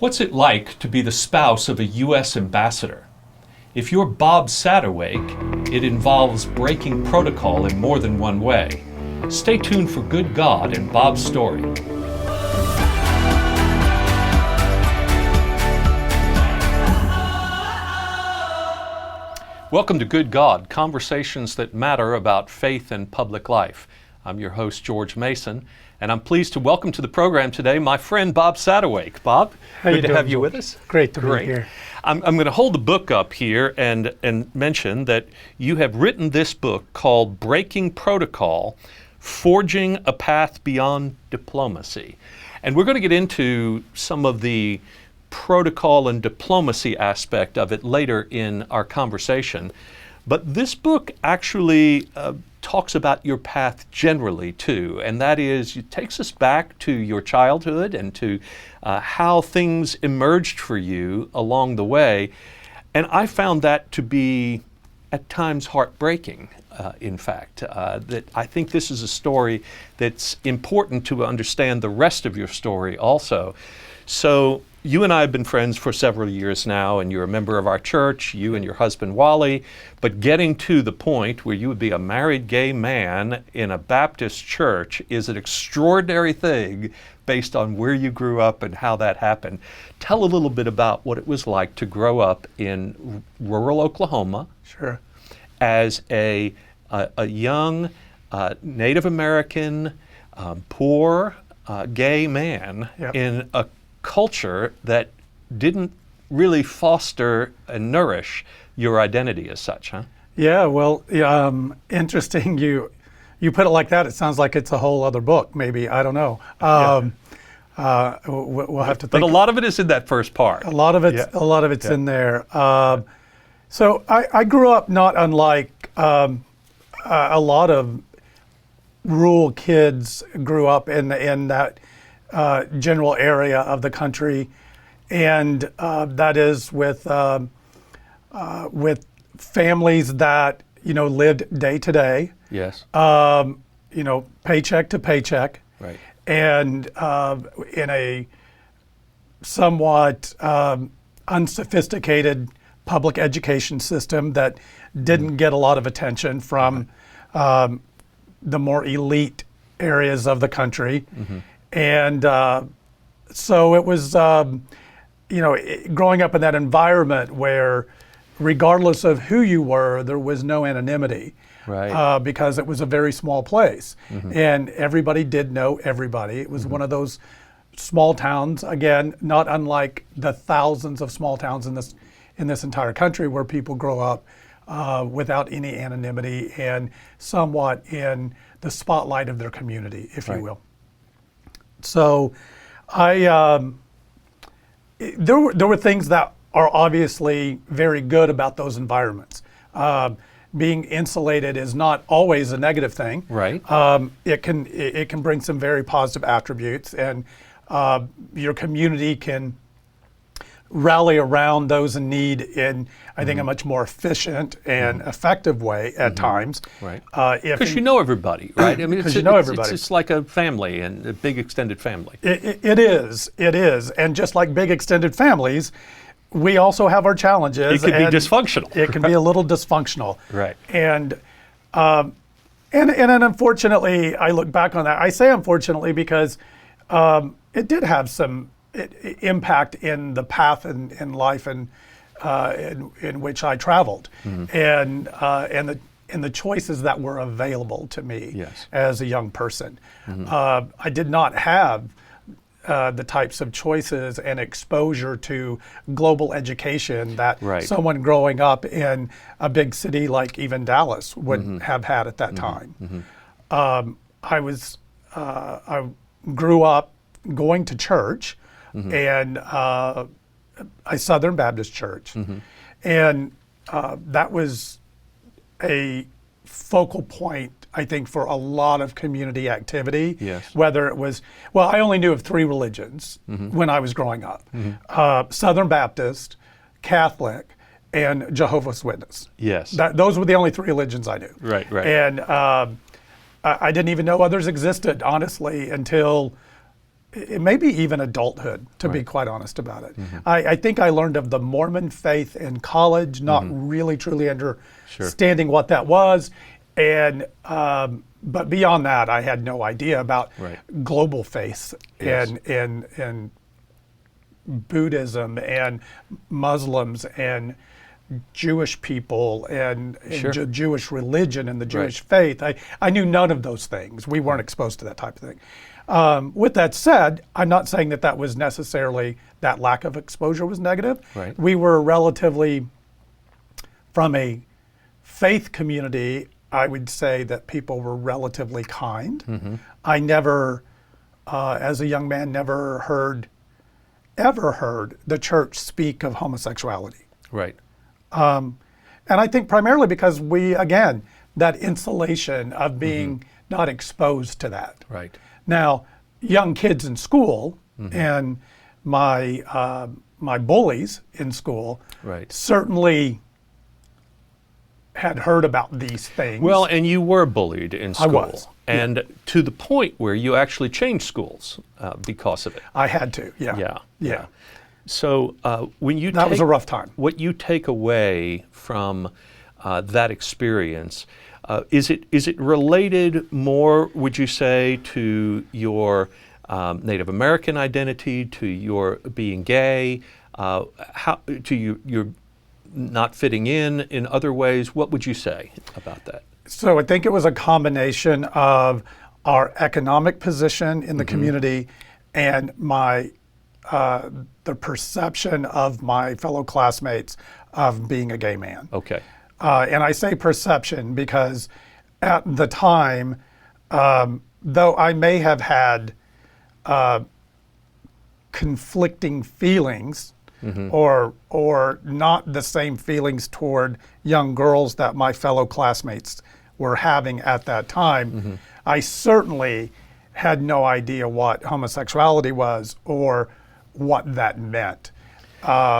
What's it like to be the spouse of a U.S. ambassador? If you're Bob Satawake, it involves breaking protocol in more than one way. Stay tuned for Good God and Bob's story. Welcome to Good God, conversations that matter about faith and public life. I'm your host, George Mason, and I'm pleased to welcome to the program today my friend Bob Satawake. Bob, good to have you with us. Great to be here. I'm going to hold the book up here and mention that you have written this book called Breaking Protocol, Forging a Path Beyond Diplomacy. And we're going to get into some of the protocol and diplomacy aspect of it later in our conversation. But this book actually talks about your path generally too, and that is, it takes us back to your childhood and to how things emerged for you along the way. And I found that to be at times heartbreaking, in fact. That I think this is a story that's important to understand the rest of your story also. So you and I have been friends for several years now, and you're a member of our church, you and your husband Wally, but getting to the point where you would be a married gay man in a Baptist church is an extraordinary thing based on where you grew up and how that happened. Tell a little bit about what it was like to grow up in rural Oklahoma. Sure. As a young Native American, poor gay man. Yep. In a culture that didn't really foster and nourish your identity as such, huh? Yeah, well, interesting. You put it like that. It sounds like it's a whole other book. Maybe, I don't know. We'll have to think. But a lot of it is in that first part. A lot of it's in there. So I grew up not unlike a lot of rural kids grew up in that general area of the country, and that is with families that lived day to day. Yes. Paycheck to paycheck. Right. And in a somewhat unsophisticated public education system that didn't get a lot of attention from the more elite areas of the country. Mm-hmm. And so it was, growing up in that environment where regardless of who you were, there was no anonymity. Right. Because it was a very small place. Mm-hmm. And everybody did know everybody. It was one of those small towns, again, not unlike the thousands of small towns in this entire country where people grow up without any anonymity and somewhat in the spotlight of their community, if you will. So there were things that are obviously very good about those environments. Being insulated is not always a negative thing. Right. It can bring some very positive attributes, and your community can rally around those in need in, I think, a much more efficient and effective way at times. Right. Because you know everybody, right? I mean, everybody. It's like a family and a big extended family. It is, and just like big extended families, we also have our challenges. It can be dysfunctional. It can be a little dysfunctional. Right. And unfortunately, I look back on that. I say unfortunately because it did have some impact in the path in life and in which I traveled, and the choices that were available to me as a young person. I did not have the types of choices and exposure to global education that someone growing up in a big city like even Dallas would have had at that time. I grew up going to church, and a Southern Baptist church, and that was a focal point, I think, for a lot of community activity. Yes. Whether it was, I only knew of three religions when I was growing up: Southern Baptist, Catholic, and Jehovah's Witness. Yes. Those were the only three religions I knew. Right. And I didn't even know others existed, honestly, until maybe even adulthood, to be Right. quite honest about it. I think I learned of the Mormon faith in college, not really truly understanding what that was. And but beyond that, I had no idea about Right. global faiths Yes. and Buddhism and Muslims and Jewish people and Sure. Jewish religion and the Jewish Right. faith. I knew none of those things. We weren't exposed to that type of thing. With that said, I'm not saying that that was necessarily, that lack of exposure was negative. Right. We were relatively, from a faith community, I would say that people were relatively kind. I never, as a young man, ever heard the church speak of homosexuality. Right. And I think primarily because we, again, that insulation of being not exposed to that. Right. Now, young kids in school and my my bullies in school Right. certainly had heard about these things. Well, and you were bullied in school. was, And to the point where you actually changed schools because of it. I had to, yeah. Yeah. So when you That was take- a rough time. What you take away from that experience, is it related more, would you say, to your Native American identity, to your being gay, to your not fitting in other ways? What would you say about that? So I think it was a combination of our economic position in the community and my the perception of my fellow classmates of being a gay man. Okay. And I say perception because at the time, though I may have had conflicting feelings or not the same feelings toward young girls that my fellow classmates were having at that time, I certainly had no idea what homosexuality was or what that meant.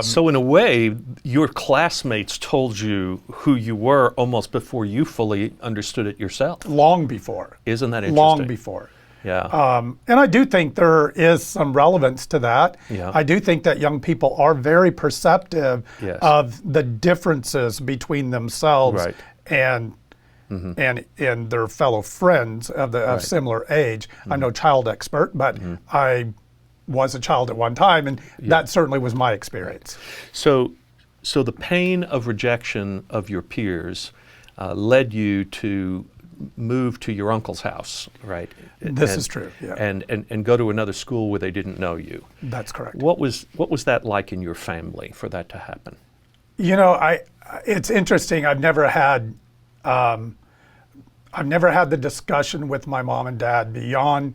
So in a way, your classmates told you who you were almost before you fully understood it yourself. Long before. Isn't that interesting? Long before. Yeah. And I do think there is some relevance to that. Yeah. I do think that young people are very perceptive Yes. of the differences between themselves Right. and their fellow friends of Right. similar age. I'm no child expert, but I was a child at one time, and that certainly was my experience. So the pain of rejection of your peers led you to move to your uncle's house, right? This is true, yeah. And go to another school where they didn't know you. That's correct. What was that like in your family for that to happen? You know, it's interesting. I've never had the discussion with my mom and dad beyond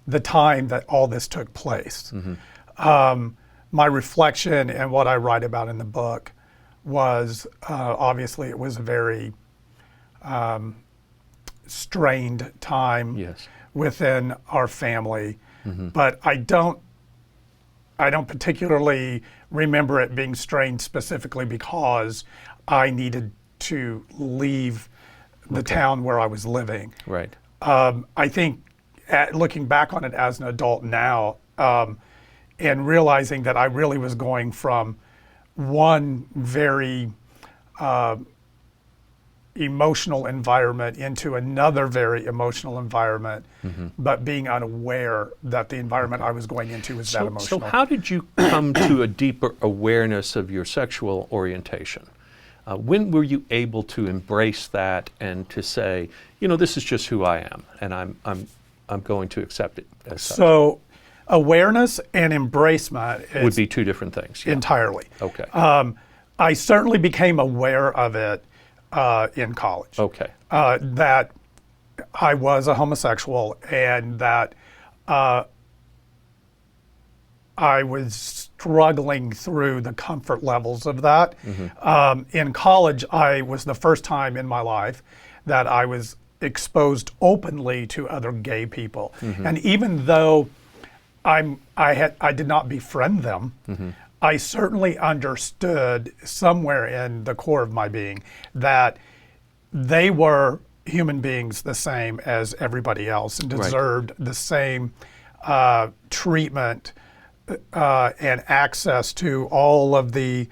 the time that all this took place. My reflection and what I write about in the book was obviously it was a very strained time Yes. within our family, but I don't particularly remember it being strained specifically because I needed to leave the town where I was living. Right. I think looking back on it as an adult now, and realizing that I really was going from one very emotional environment into another very emotional environment, but being unaware that the environment I was going into was that emotional. So how did you come to a deeper awareness of your sexual orientation? When were you able to embrace that and to say, you know, this is just who I am, and I'm going to accept it as such? So awareness and embracement Would be two different things. Yeah. entirely. Okay. I certainly became aware of it in college. Okay. That I was a homosexual and that I was struggling through the comfort levels of that. In college, I was the first time in my life that I was exposed openly to other gay people. And even though I did not befriend them, I certainly understood somewhere in the core of my being that they were human beings the same as everybody else and Right. deserved the same treatment, and access to all of the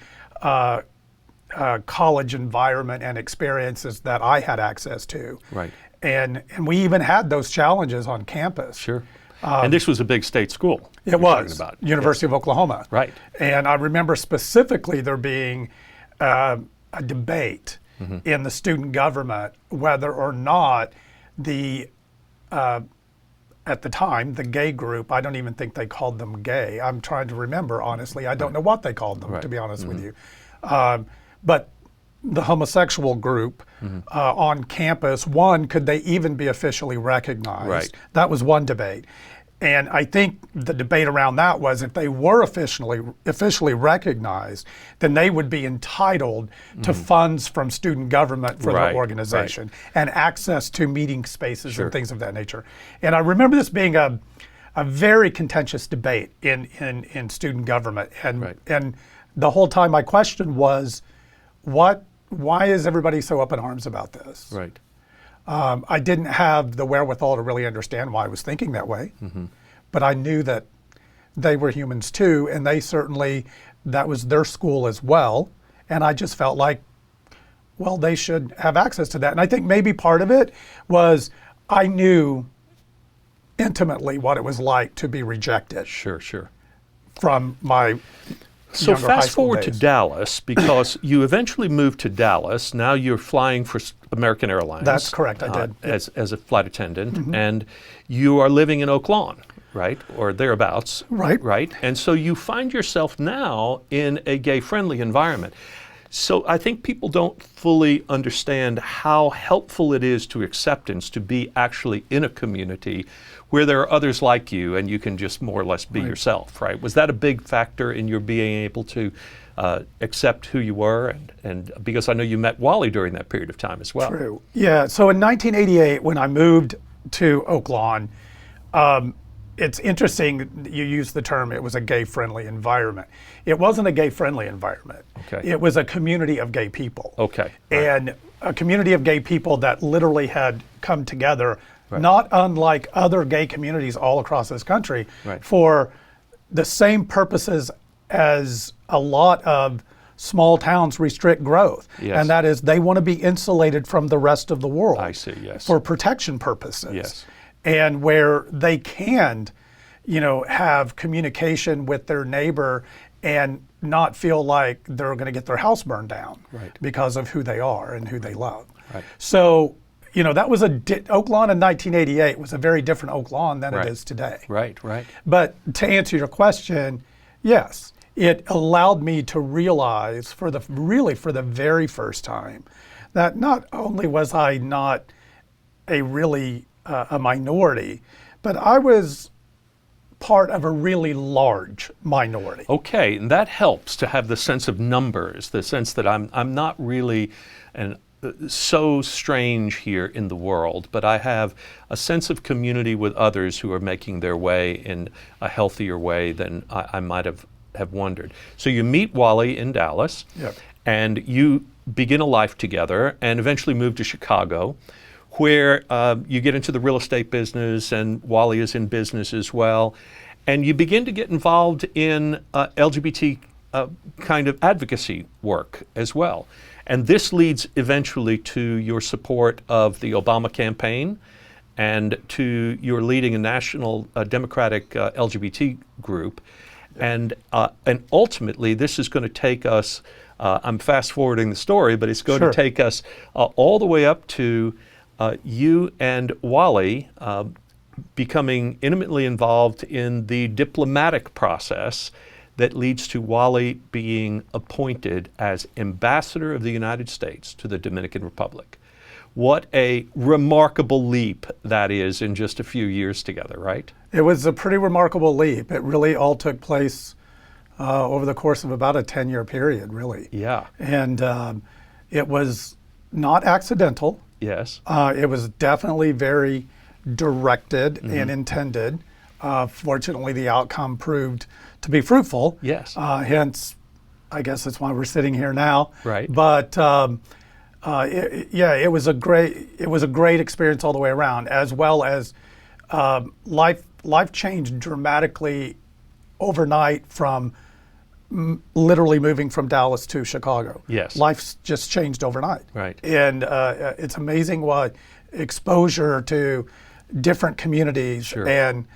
college environment and experiences that I had access to. Right. And we even had those challenges on campus. Sure. And this was a big state school. It was University of Oklahoma. Right. And I remember specifically there being a debate in the student government whether or not the at the time, the gay group, I don't even think they called them gay. I'm trying to remember, honestly. I don't know what they called them, to be honest with you. But the homosexual group on campus, one, could they even be officially recognized? Right. That was one debate. And I think the debate around that was if they were officially recognized, then they would be entitled to funds from student government for their organization and access to meeting spaces and things of that nature. And I remember this being a very contentious debate in student government. And the whole time my question was, why is everybody so up in arms about this? Right. I didn't have the wherewithal to really understand why I was thinking that way, but I knew that they were humans too, and they certainly, that was their school as well, and I just felt like, well, they should have access to that. And I think maybe part of it was I knew intimately what it was like to be rejected. Sure. From my So fast forward to days. Dallas, because you eventually moved to Dallas. Now you're flying for American Airlines. That's correct, I did. As a flight attendant. And you are living in Oak Lawn, right? Or thereabouts. Right. And so you find yourself now in a gay-friendly environment. So I think people don't fully understand how helpful it is to acceptance to be actually in a community where there are others like you and you can just more or less be yourself, right? Was that a big factor in your being able to accept who you were? And because I know you met Wally during that period of time as well. True. Yeah. So in 1988, when I moved to Oak Lawn, it's interesting you used the term, it was a gay-friendly environment. It wasn't a gay-friendly environment. Okay. It was a community of gay people. Okay. And a community of gay people that literally had come together, not unlike other gay communities all across this country, for the same purposes as a lot of small towns restrict growth. Yes. And that is they want to be insulated from the rest of the world. I see, yes. For protection purposes. Yes. And where they can, have communication with their neighbor and not feel like they're going to get their house burned down because of who they are and who they love. Right. So, that was Oak Lawn in 1988 was a very different Oak Lawn than it is today. Right. But to answer your question, yes, it allowed me to realize for the very first time that not only was I not a minority, but I was part of a really large minority. Okay, and that helps to have the sense of numbers, the sense that I'm not really so strange here in the world, but I have a sense of community with others who are making their way in a healthier way than I might have wondered. So you meet Wally in Dallas, and you begin a life together and eventually move to Chicago, where you get into the real estate business, and Wally is in business as well, and you begin to get involved in LGBT kind of advocacy work as well. And this leads eventually to your support of the Obama campaign and to your leading a national Democratic LGBT group. And ultimately, this is going to take us, I'm fast forwarding the story, but it's going to take us all the way up to you and Wally becoming intimately involved in the diplomatic process that leads to Wally being appointed as ambassador of the United States to the Dominican Republic. What a remarkable leap that is in just a few years together, right? It was a pretty remarkable leap. It really all took place over the course of about a 10-year period, really. Yeah. And it was not accidental. Yes. It was definitely very directed and intended. Fortunately, the outcome proved to be fruitful. Yes. Hence, I guess that's why we're sitting here now. Right. But it was a great experience all the way around, as well as life life changed dramatically overnight from literally moving from Dallas to Chicago. Yes. Life's just changed overnight. Right. And it's amazing what exposure to different communities Sure. and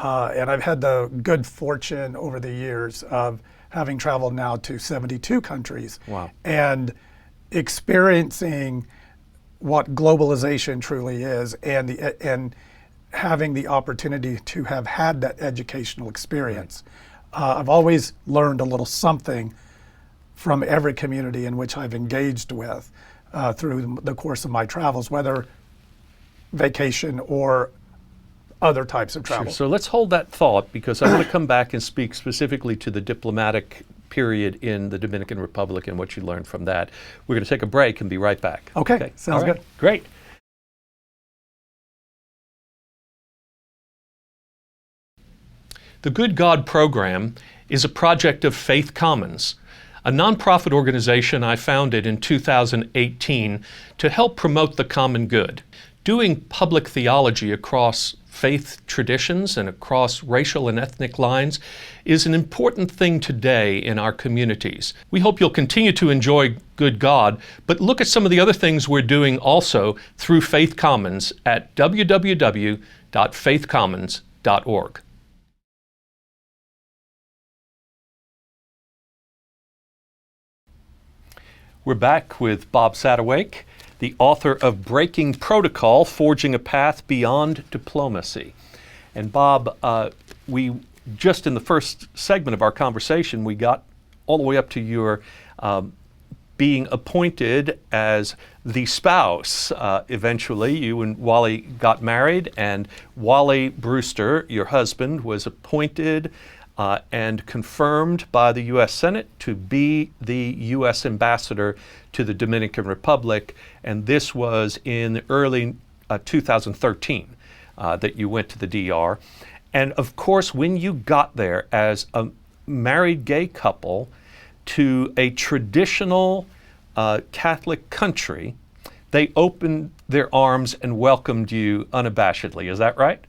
I've had the good fortune over the years of having traveled now to 72 countries. Wow. And experiencing what globalization truly is, and having the opportunity to have had that educational experience. I've always learned a little something from every community in which I've engaged with through the course of my travels, whether vacation or other types of travel. Sure. So let's hold that thought, because I want to come back and speak specifically to the diplomatic period in the Dominican Republic and what you learned from that. We're going to take a break and be right back. Okay. Sounds All right. good. Great. The Good God program is a project of Faith Commons, a nonprofit organization I founded in 2018 to help promote the common good. Doing public theology across faith traditions and across racial and ethnic lines is an important thing today in our communities. We hope you'll continue to enjoy Good God, but look at some of the other things we're doing also through Faith Commons at www.faithcommons.org. We're back with Bob Satawake, the author of Breaking Protocol, Forging a Path Beyond Diplomacy. And Bob, we just in the first segment of our conversation, we got all the way up to your being appointed as the spouse. Eventually, you and Wally got married, and Wally Brewster, your husband, was appointed and confirmed by the U.S. Senate to be the U.S. ambassador to the Dominican Republic, and this was in early 2013 that you went to the DR. And of course, when you got there as a married gay couple to a traditional Catholic country, they opened their arms and welcomed you unabashedly. Is that right?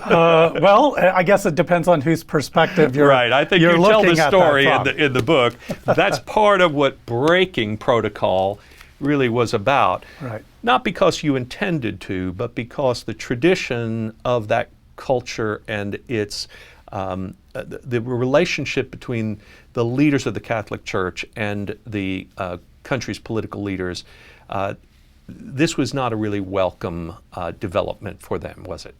Well, I guess it depends on whose perspective you're right. I think you're you tell looking the at story that in the book. That's part of what Breaking Protocol really was about. Right. Not because you intended to, but because the tradition of that culture and its the relationship between the leaders of the Catholic Church and the country's political leaders. This was not a really welcome development for them, was it?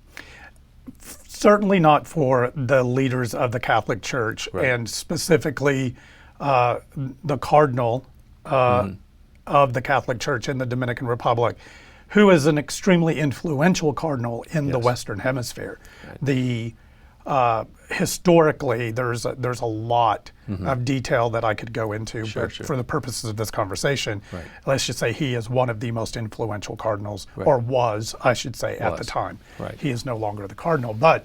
Certainly not for the leaders of the Catholic Church, Right. and specifically the Cardinal of the Catholic Church in the Dominican Republic, who is an extremely influential cardinal in the Yes. Western Hemisphere. Right. The historically, there's a lot of detail that I could go into, Sure, but sure. for the purposes of this conversation, Right. let's just say he is one of the most influential cardinals, Right. or was, I should say, at the Was. time. Right. He is no longer the cardinal, but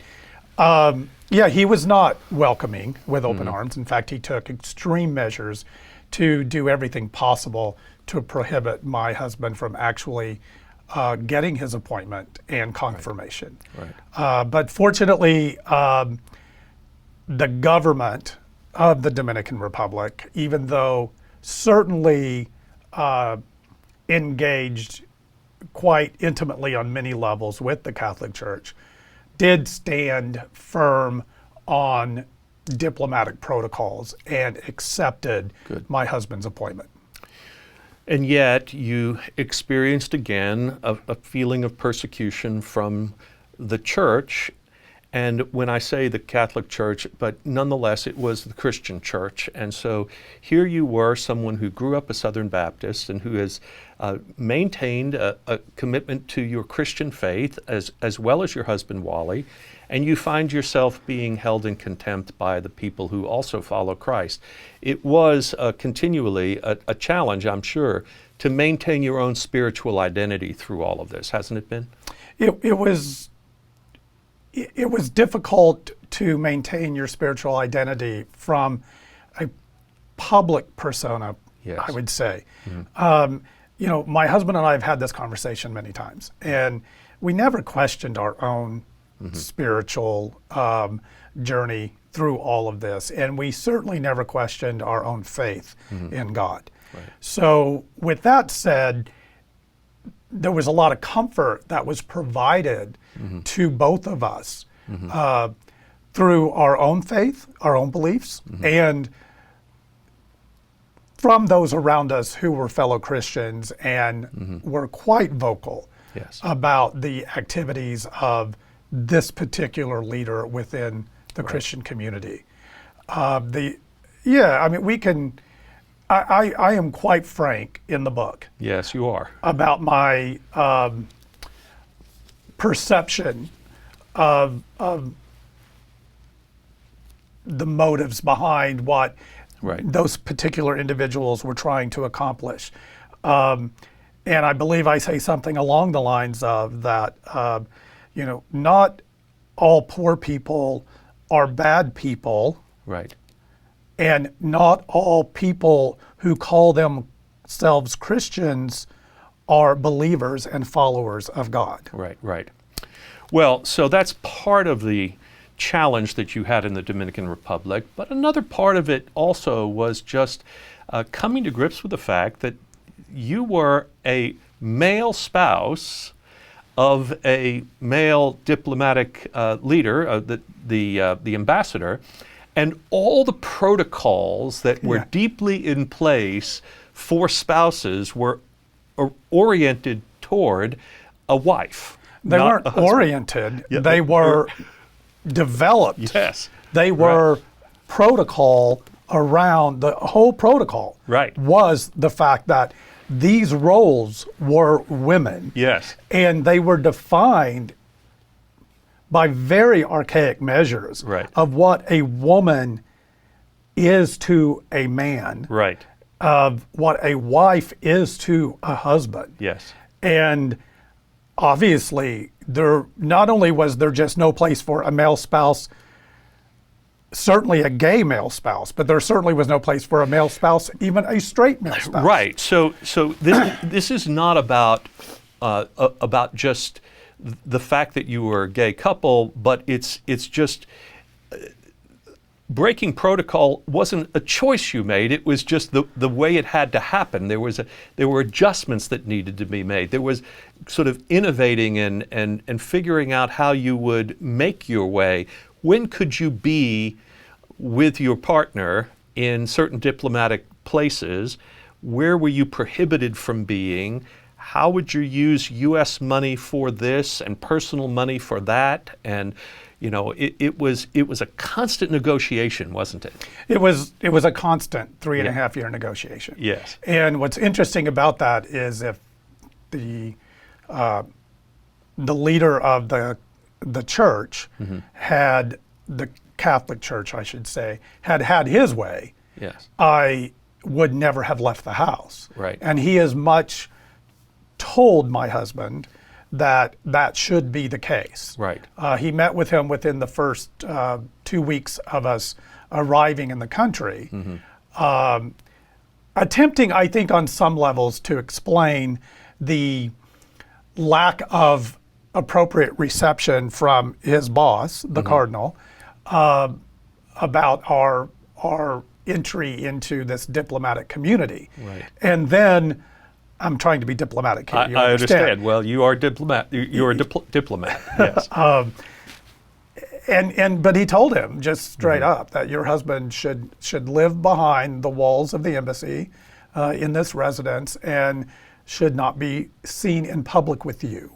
yeah, he was not welcoming with open arms. In fact, he took extreme measures to do everything possible to prohibit my husband from actually getting his appointment and confirmation. Right. But fortunately, the government of the Dominican Republic, even though certainly engaged quite intimately on many levels with the Catholic Church, did stand firm on diplomatic protocols and accepted Good. my husband's appointment. And yet you experienced again a feeling of persecution from the church. And when I say the Catholic Church, but nonetheless it was the Christian church. And so here you were, someone who grew up a Southern Baptist and who has maintained a commitment to your Christian faith as well as your husband Wally. And you find yourself being held in contempt by the people who also follow Christ. It was continually a challenge, I'm sure, to maintain your own spiritual identity through all of this, hasn't it been? It was difficult to maintain your spiritual identity from a public persona, Yes. I would say. My husband and I have had this conversation many times, and we never questioned our own spiritual journey through all of this. And we certainly never questioned our own faith in God. Right. So with that said, there was a lot of comfort that was provided to both of us through our own faith, our own beliefs, and from those around us who were fellow Christians and were quite vocal Yes. about the activities of this particular leader within the Christian community. I mean, we can, I am quite frank in the book Yes, you are. about my perception of the motives behind what Right. those particular individuals were trying to accomplish. And I believe I say something along the lines of that, not all poor people are bad people, Right. and not all people who call themselves Christians are believers and followers of God. Right, right. Well, so that's part of the challenge that you had in the Dominican Republic, but another part of it also was just coming to grips with the fact that you were a male spouse of a male diplomatic leader, the ambassador, and all the protocols that were deeply in place for spouses were oriented toward a wife. They not weren't a husband. oriented, Yeah, they were developed. Yes. They were protocol around, the whole protocol Right. was the fact that these roles were women. Yes. And they were defined by very archaic measures Right. of what a woman is to a man, Right. of what a wife is to a husband. Yes. And obviously, there not only was there just no place for a male spouse, certainly a gay male spouse, but there certainly was no place for a male spouse, even a straight male spouse. Right. So this is not about just the fact that you were a gay couple, but it's just breaking protocol wasn't a choice you made. It was just the way it had to happen. There were adjustments that needed to be made. There was sort of innovating and figuring out how you would make your way. When could you be with your partner in certain diplomatic places? Where were you prohibited from being? How would you use U.S. money for this and personal money for that? And it was a constant negotiation, wasn't it? It was a constant 3.5 year negotiation. Yes. And what's interesting about that is if the leader of the church had, the Catholic Church, I should say, had his way, Yes. I would never have left the house. Right. And he as much told my husband that should be the case. Right. He met with him within the first 2 weeks of us arriving in the country, attempting, I think, on some levels to explain the lack of appropriate reception from his boss, the cardinal, about our entry into this diplomatic community. Right. And then, I'm trying to be diplomatic here. I understand. Well, you are diplomat. You're a diplomat. Yes. But he told him just straight up that your husband should live behind the walls of the embassy in this residence and should not be seen in public with you.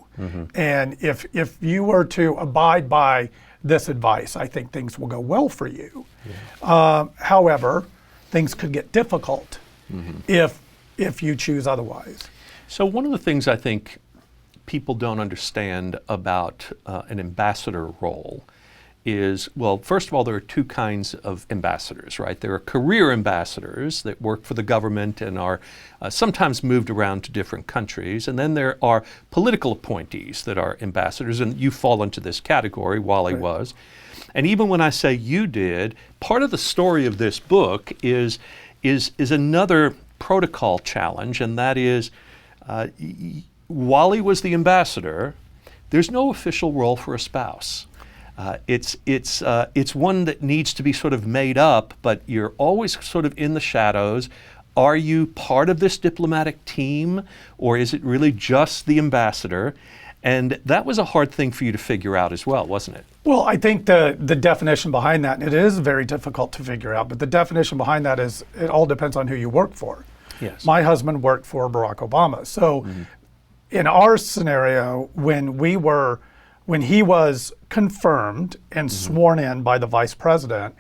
And if you were to abide by this advice, I think things will go well for you. However, things could get difficult if you choose otherwise. So one of the things I think people don't understand about an ambassador role is, well, first of all, there are two kinds of ambassadors, right? There are career ambassadors that work for the government and are sometimes moved around to different countries. And then there are political appointees that are ambassadors, and you fall into this category, Wally was. And even when I say you did, part of the story of this book is another protocol challenge, and that is Wally was the ambassador. There's no official role for a spouse. It's one that needs to be sort of made up, but you're always sort of in the shadows. Are you part of this diplomatic team, or is it really just the ambassador? And that was a hard thing for you to figure out as well, wasn't it? Well, I think the definition behind that, and it is very difficult to figure out, but the definition behind that is it all depends on who you work for. Yes. My husband worked for Barack Obama. So in our scenario, when he was confirmed and sworn in by the vice president,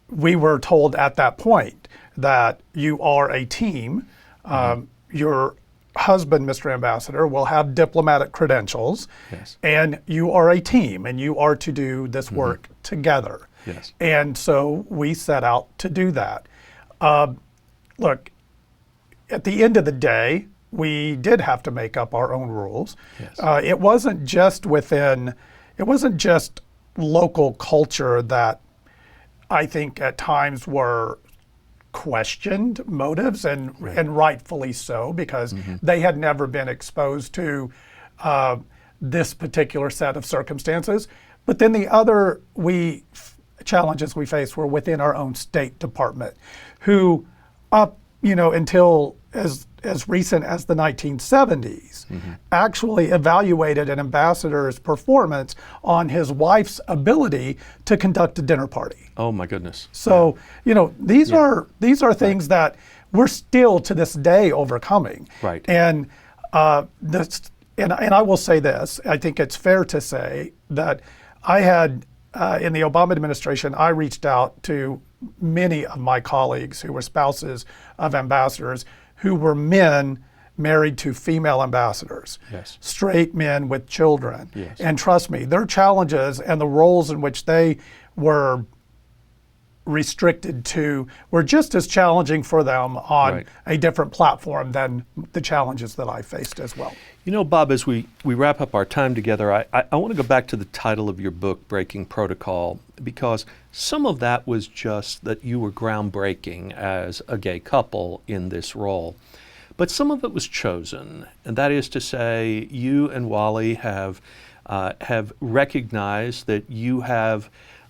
we were told at that point that you are a team. Your husband, Mr. Ambassador, will have diplomatic credentials, Yes. and you are a team, and you are to do this work together. Yes. And so we set out to do that. Look, at the end of the day, we did have to make up our own rules. Yes. It wasn't just local culture that I think at times were questioned motives, and rightfully so, because they had never been exposed to this particular set of circumstances. But then the other challenges we faced were within our own State Department, who until as recent as the 1970s, actually evaluated an ambassador's performance on his wife's ability to conduct a dinner party. Oh my goodness. So, these are things that we're still to this day overcoming. Right. And and I will say this, I think it's fair to say that I had in the Obama administration, I reached out to many of my colleagues who were spouses of ambassadors who were men married to female ambassadors, Yes. straight men with children. Yes. And trust me, their challenges and the roles in which they were restricted to were just as challenging for them on Right. a different platform than the challenges that I faced as well. Bob, as we wrap up our time together, I want to go back to the title of your book, Breaking Protocol, because some of that was just that you were groundbreaking as a gay couple in this role. But some of it was chosen, and that is to say, you and Wally have recognized that you have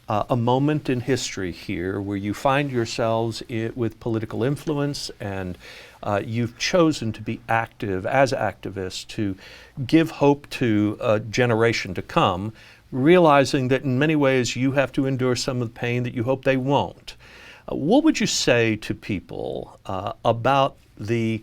a moment in history here where you find yourselves with political influence, and you've chosen to be active as activists to give hope to a generation to come, realizing that in many ways you have to endure some of the pain that you hope they won't. What would you say to people about the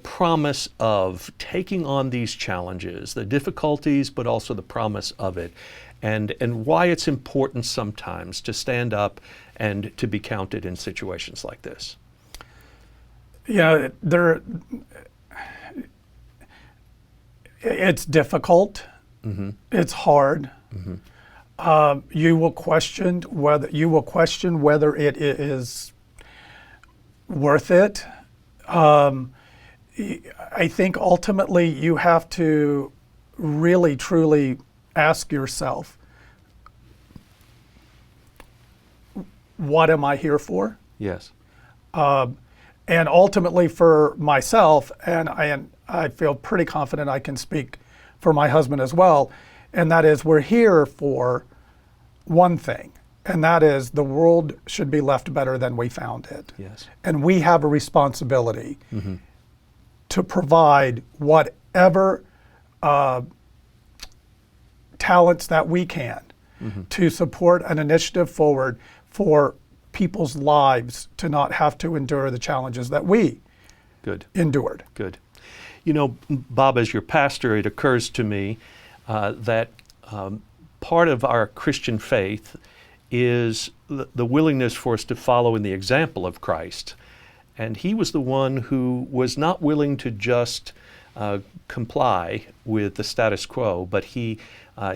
promise of taking on these challenges, the difficulties, but also the promise of it, and why it's important sometimes to stand up and to be counted in situations like this? It's difficult. It's hard. You will question whether it is worth it. I think ultimately you have to really truly ask yourself, what am I here for? Yes. And ultimately for myself, and I feel pretty confident I can speak for my husband as well, and that is we're here for one thing, and that is the world should be left better than we found it. Yes. And we have a responsibility to provide whatever talents that we can to support an initiative forward for people's lives to not have to endure the challenges that we endured. Good. Bob, as your pastor, it occurs to me that part of our Christian faith is the willingness for us to follow in the example of Christ. And he was the one who was not willing to just comply with the status quo, but he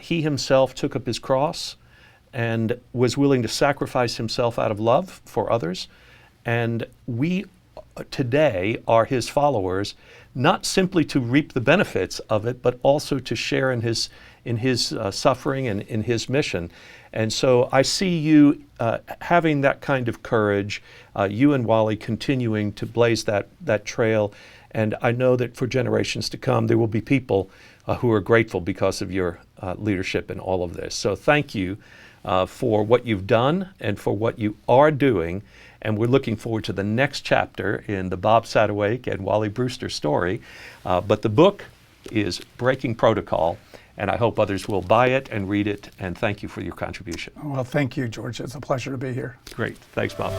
himself took up his cross and was willing to sacrifice himself out of love for others. And we today are his followers, not simply to reap the benefits of it, but also to share in his suffering and in his mission. And so I see you having that kind of courage, you and Wally continuing to blaze that trail. And I know that for generations to come, there will be people who are grateful because of your leadership in all of this. So thank you for what you've done and for what you are doing. And we're looking forward to the next chapter in the Bob Satawake and Wally Brewster story. But the book is Breaking Protocol, and I hope others will buy it and read it. And thank you for your contribution. Well, thank you, George. It's a pleasure to be here. Great. Thanks, Bob.